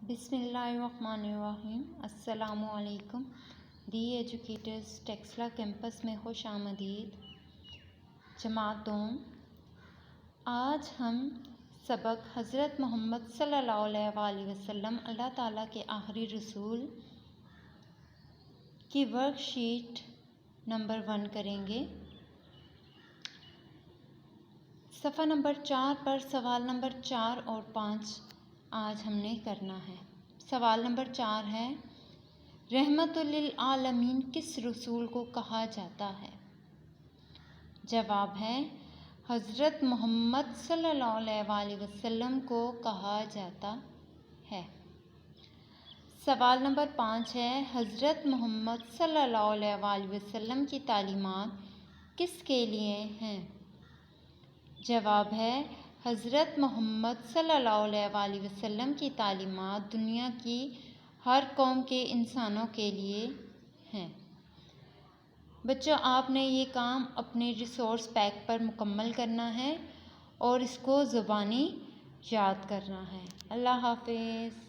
بسم اللہ الرحمن الرحیم۔ السلام علیکم۔ دی ایجوکیٹرز ٹیکسلا کیمپس میں خوش آمدید۔ جماعت دوم، آج ہم سبق حضرت محمد صلی اللہ علیہ وآلہ وسلم اللہ تعالیٰ کے آخری رسول کی ورک شیٹ نمبر 1 کریں گے۔ صفحہ نمبر 4 پر سوال نمبر 4 اور 5 آج ہم نے کرنا ہے۔ سوال نمبر 4 ہے، رحمت للعالمین کس رسول کو کہا جاتا ہے؟ جواب ہے، حضرت محمد صلی اللہ علیہ وآلہ وسلم کو کہا جاتا ہے۔ سوال نمبر 5 ہے، حضرت محمد صلی اللہ علیہ وآلہ وسلم کی تعلیمات کس کے لیے ہیں؟ جواب ہے، حضرت محمد صلی اللہ علیہ وآلہ وسلم کی تعلیمات دنیا کی ہر قوم کے انسانوں کے لیے ہیں۔ بچوں، آپ نے یہ کام اپنے ریسورس پیک پر مکمل کرنا ہے اور اس کو زبانی یاد کرنا ہے۔ اللہ حافظ۔